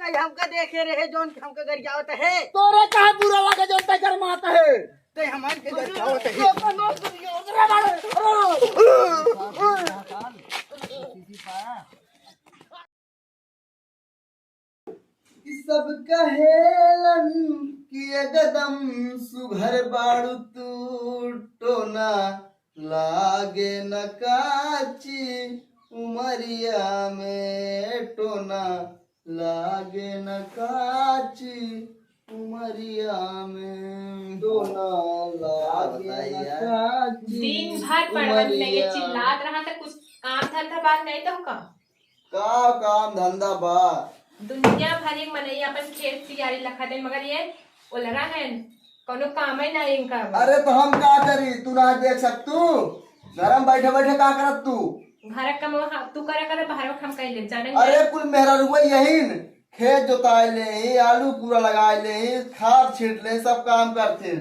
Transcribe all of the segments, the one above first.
कहीं हमका देखे रहे जोन हमका गरियावत है तोरे कहा पूरा वाके जोन तय कर माता है ते हमान के गरियावत है सब कहेलन कि एकदम सुघर बाड़ू तू टोना लागे न काची उमरिया में टोना लागे न काची उमरिया में टोना लागे न काची दिन भर पढ़वन लगे चिल्लात रहा था कुछ काम धंधा बात नहीं तो का काम धंधा बा दुनिया भर एक मनैया अपन खेत तैयारी लखा दे मगर ये उलरा है कोनो काम ही नहीं इनका। अरे तो हम का करी तू ना देख सकतू घर में बैठे बैठे का करत तू घर कम तू करे करे बाहर हम कहीं ले जाने। अरे कुल मेहरा रुआ यही खेत जोताए ले आलू पूरा लगाए ले खाद छीट ले सब काम करते।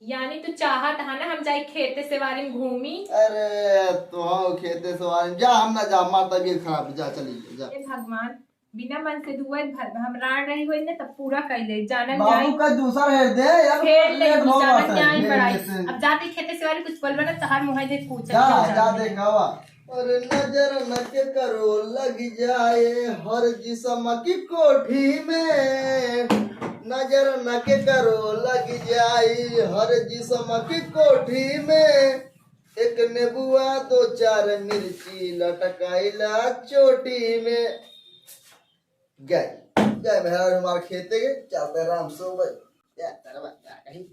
यानी तू चाहत है ना हम जाए खेते से वारी में घूमी। अरे तो खेते से जा हम ना जा हमार तबीयत खराब जा चली जा। भगवान बिना मन से दुआ हम राड रही हुई ने तब पूरा कर ले जाना बाबू का दूसरा है दे यार खेल ले लेट हो जाना गया न्याय बढ़ाई। अब जाते खेते से वारी कुछ बोलबा ना तहार मुंह दे पूछ जा देखावा। और नजर न के करो लग जाए हर जिस्म की कोठी में नजर न के करो लग जाए हर जिस्म की कोठी में एक नेबुआ दो चार मिर्ची लटकाइला चोटी में गए गए मेरा रुमाल खेते के चलते आराम से भाई कहीं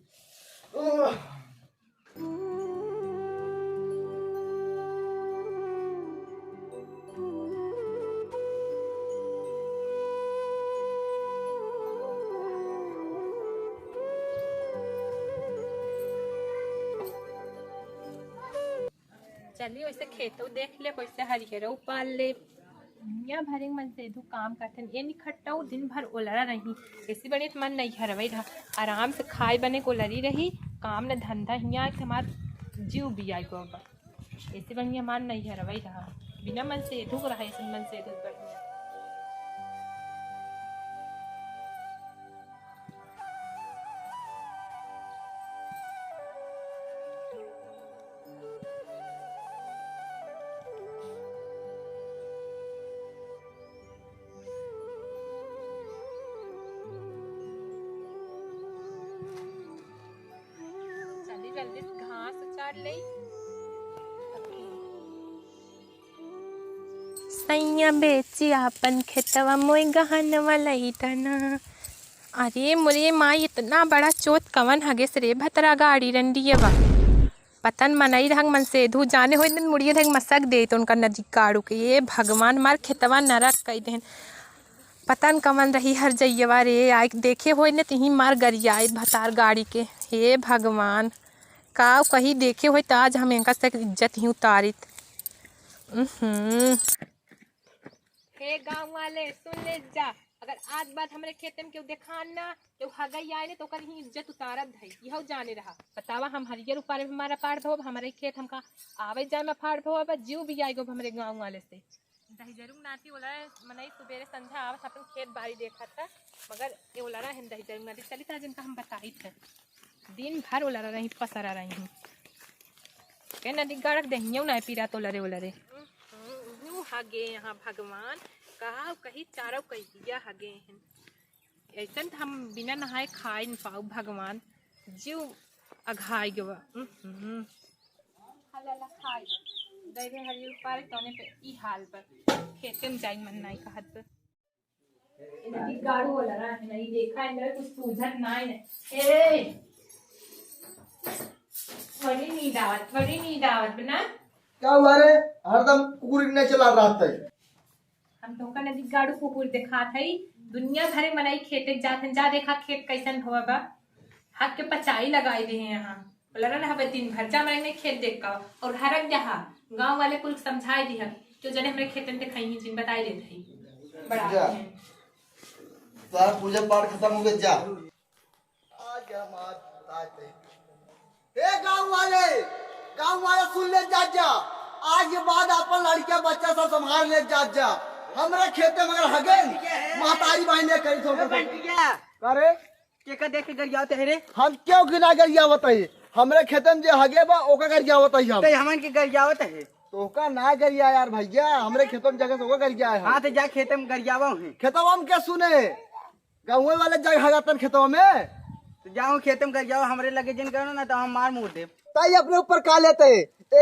चलिए वैसे खेतों देख ले कैसे हरिहरो पाल ले दुनिया भरे मन से दू काम करते ये निखट्टा दिन भर ओलरा रही ऐसी बड़ी मन नहीं हरवई रहा आराम से खाए बने को लरी रही काम न धंधा हिया हमार जीव भी आई गो ऐसी बढ़िया मन नहीं हरवई रहा बिना मन से धुक रहा ऐसे मन से धुक बढ़िया। जल्दी घास उचार ले सैया बेची आपन खेतवा मोई गहनवा लईटना। अरे मोरे माँ इतना बड़ा चोट कवन हगेस रे भतरा गाड़ी रंडियवा पतन मनई रंग मन से धू जाने हो मुड़िए धंग मसक दे तो उनका नदी काड़ू के ये भगवान मार खेतवा नरक कई देन पतन कवन रही हर जइयवा रे आय देखे हो ने तिही मार गरियाए भतार गाड़ी के। हे भगवान का कहीं देखे हो तो आज हम इनका तक इज्जत ही उतारित। हे गांव वाले सुन ले जा अगर आज बात हमारे खेत में क्यों देखान ना क्यों हगई आए ने तो कर ही इज्जत उतारत है यह जाने रहा बतावा हम हरियर ऊपर हमारा पाड़ धो हमारे खेत हमका आवे जाए में फाड़ धो अब जीव भी आएगो हमारे गांव वाले से दही जरूर नाती बोला मनई सुबेरे संध्या आवत अपन खेत बाड़ी देखा था मगर ये बोला रहा दही जरूर नाती चली था जिनका हम बताई थे दिन भर उलरा रही पसरा रही हूँ क्या नदी गड़क दहियों ना पीरा तो लरे उलरे हगे यहाँ भगवान कहा कहीं चारों कही दिया हगे हैं ऐसा हम बिना नहाए खाए न पाऊ भगवान जीव अघाई गवा खाए दे हरी ऊपर तोने पे ई हाल पर खेते में जाई मन नहीं कहत नदी गाड़ू उलरा नहीं देखा है मेरे कुछ सूझत ना है थोड़ी नींद आवत बना क्या हुआ रे हरदम कुकुर ने चला रहा था हम तो का नदी गाड़ू कुकुर देखा था दुनिया भरे मनाई खेते जाते जा देखा खेत कैसन हुआ बा हाथ के पचाई लगाई दे हैं यहाँ बोला ना हमें दिन भर जा मैंने खेत देख का और हरक जहा गांव वाले कुल समझाई दिया जो जने हमारे खेत में दिखाई जिन बताई दे थी बड़ा सारा पूजा पाठ खत्म हो गया जा आज हमारे ए गांव वाले सुन ले जा आज के बाद अपन लड़के बच्चा सब संभाल ले जा हमरे खेते मगर हगन महतारी बहन ने करी तो बंटिया करे केका देख के गरियाओ ते रे हम क्यों गिना गरिया बताई हमरे खेते में जे हगे बा ओका गरिया बताई हम ते हमन के गरियाओ ते है तो का ना गरिया यार भैया हमरे खेतों में जगह से ओका गरिया है हां तो जा खेते में गरियावा है खेतवा में क्या सुने गाँव वाले जगह हगातन खेतवा में तो जाओ खेते में गरियाओ हमरे लगे जिन करो ना तो हम मार मुड़ दे ताई अपने ऊपर का लेते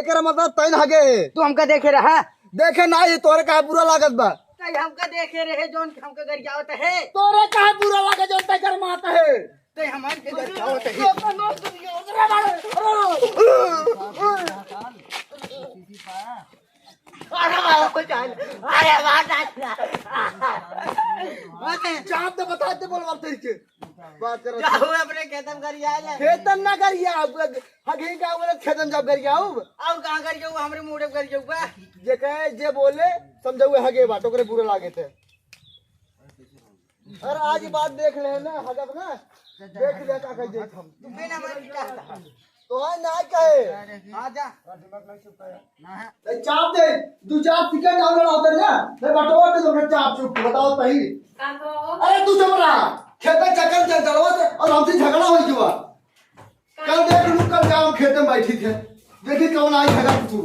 एक मतलब तैन हगे तू हमका देखे रहा देखे ना ये तोरे का बुरा लागत बा ते हमका देखे रहे जोन हमका गरियाओ ते है तोरे काहे बुरा लगे जोन ते गरमाता है ते हमन के गरियाओ ते है चाप दे बताते बोल बात तरीके बात कर जाओ अपने खेते में गरियाओ ले खेतन ना करिया हगे का बोले खेतन जब गरिया अब कहां गरियाओ हमरे मुड़े गरियाओ बा जे कहे जे बोले समझाऊ हगे बात ओकरे बुरे लागे थे अरे आज ही बात देख ले ना हगब ना देख ले का कह देख हम तू बिना मन की कहता तो है ना कहे आ जा ए चाप दे दू चार टिकट डाउन होते ना मैं बटवा के तो चाप चुप बताओ सही अरे तू चुप रहा खेत चक्कर चल चलवा से और हमसे झगड़ा हो जुआ कल देख लू कल जाओ खेत में बैठी थे देखी कौन आई झगड़ा तू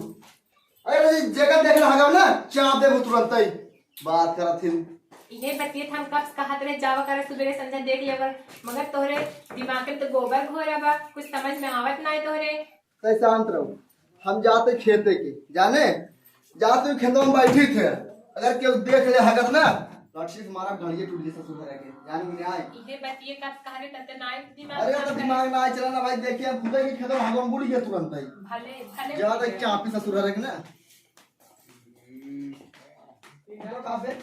अरे जगह देख रहा हगब ना चाप दे तुरंत ही बात करा थी ये बतिये हम कब कहा तेरे जावा करे सुबह संध्या देख लिया मगर तोहरे दिमाग में तो गोबर घोरा बा कुछ समझ में आवत ना है तोहरे तै शांत रहो हम जाते खेते के जाने जाते खेतों में बैठी थे अगर केहू देख ले हगत ना लाठी से मारा घड़िए टूट जैसा सुधर के जान में आए ये बतिये कब कहा रे तते ना दिमाग अरे तो दिमाग में आए चला ना भाई देखिए हम खुद के खेतों में हगम बुड़ी गए तुरंत ही भले भले जहाँ तक चापी ससुर रहे ना तो काफे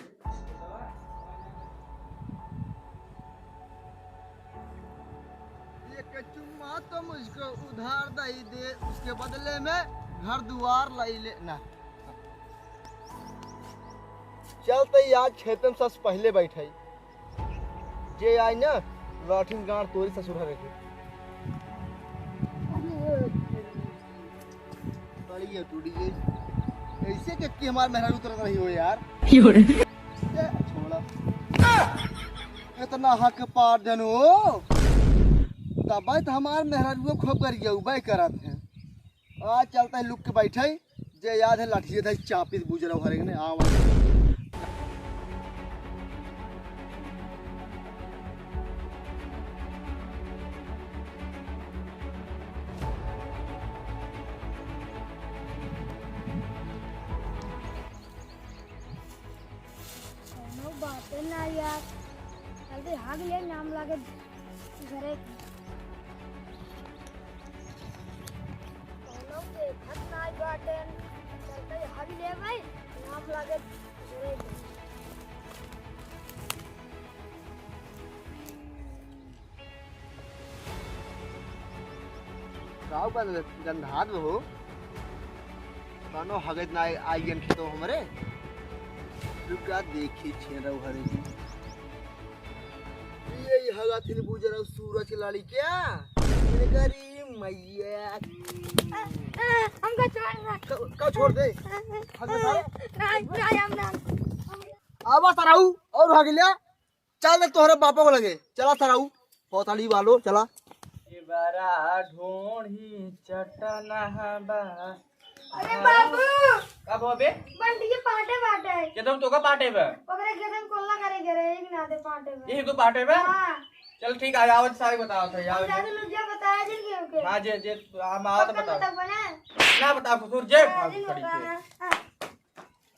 चुम्मा तो मुझको उधार दई दे उसके बदले में घर द्वार लाई ले ना चलते आज खेत में सस पहले बैठे जे आई ना लाठी गाड़ तोरी ससुर रखे बड़ी टूटी गई ऐसे कि हमारे मेहरारू उतर रही हो यार छोड़ा इतना हक पार जनो तब तो हमार मेहरारू खूब कर गया उबाई करत है आज चलता है लुक के बैठे जे याद है लाठी था चापी बुझरा हरे ने आ बात ना यार जल्दी भाग ले नाम लागे घरे देखत नाई बाटे चलते भाग ले भाई नाम लागे घरे गाँव का गंधात हो कानो हगत ना आई गन खेतो हमरे रुका देखी छेरा हरे की ये हगा थिन बुजरा सूरज की लाली क्या मेरे गरी मैया हमका छोड़ना का छोड़ दे नहीं हम ना आवा सराऊ और भाग लिया चल तोहरे पापा को लगे चला सराऊ पौताड़ी वालो चला ए बारा ढोणी चटना बा अरे बाबू कब होबे बंटी के पाटे पाटे केदम तो का पाटे बा ओकरे खेतन कोल्ला करे घरे एक ना दे पाटे में ये तो पाटे बा हां चल ठीक है आवत सारे बताओ थे यार दादू लोग जो बताया जिन के ओके हां जे हम आवत बताओ बना ना बता फुसुर जे दिन खड़ी होगा के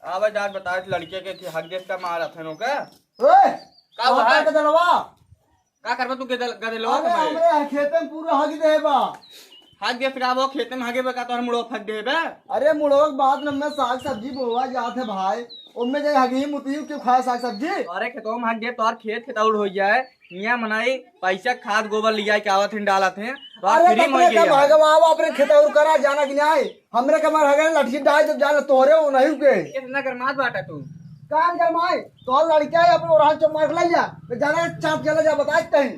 आवाज आज बता लड़के के थी हक देश का मार थनो का ओए का हुआ है? का दलवा का करबा तू गदे लो अरे हमरे खेते में पूरा हग दे बा हक दे फिर आवो खेते में हगे बका तोर मुड़ो फट दे बे अरे मुड़ोक बाद में साग सब्जी बोवा जात है भाई उनमें जाए हगी मुती क्यों खाए साग सब्जी अरे खेतों में हक दे तोर खेत खेतौड़ हो जाए मियां मनाई पैसा खाद गोबर लिया के आवत हैं डालत हैं तो अरे फ्री में अपने का भागवाओ अपने खेत और करा जाना कि नहीं हमरे का मार हगे लठी डाल जब जाना तोरे वो नहीं के कितना गरमात बाटा तू कान कर माई तो लड़का है अपने और हाथ मार ले जा तो जाना चाप चला जा बताते हैं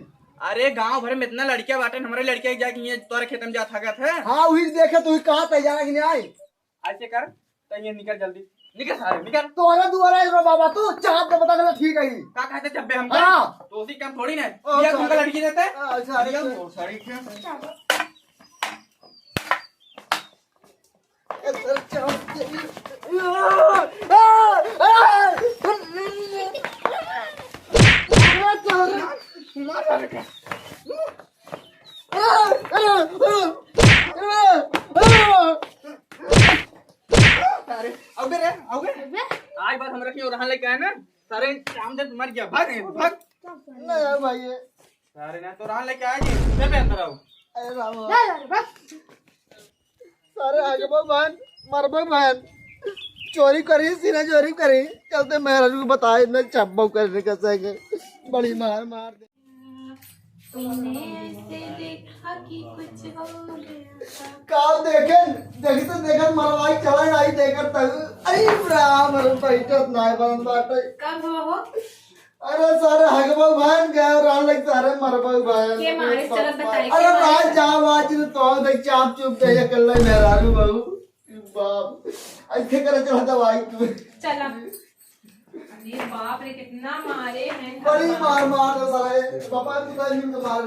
अरे गांव भर में इतना लड़कियां बाटे हमारे लड़के जाके ये तोरे खेत में जा थकत है हाँ वही देखे तू कहा था जाना कि नहीं ऐसे कर तो ये निकल जल्दी निकल सारे निकल। तोरे दुआरा रो बाबा तू चाहत के बता गला ठीक है ही। का कहते जब्बे हम हाँ। तो उसी काम थोड़ी ना ओ, ये सारे- तुमका लड़की देते सारे साड़ी क्या सारे आओगे रे आओगे आज बात हम रखी और यहाँ लेके आए ना सारे शाम से मर गया भाग भाग नहीं भाई ये सारे ना तो यहाँ लेके आए जी चल पे अंदर आओ अरे राम जा जा रे, बस। सारे आगे बहन मरबे बहन चोरी करी सीना चोरी करी चलते महाराज को बताए न चप्पा करने का सके बड़ी मार मार दे काल देखे देखी तो देखा मरवाई चला आई देखकर तक अरे राम अरे बैठत नाय बन बाटे कब हो अरे सारे हगबो बहन गए रान लग सारे मरबो बहन के मारे चलत बताई अरे रात जाओ आज तो देख चाप चुप दे कल्ला मेहरारू बहू बाप ऐसे करे चला दवाई तू चला अरे बाप रे कितना मारे हैं बड़ी मार मार दो सारे पापा तू तो नहीं मार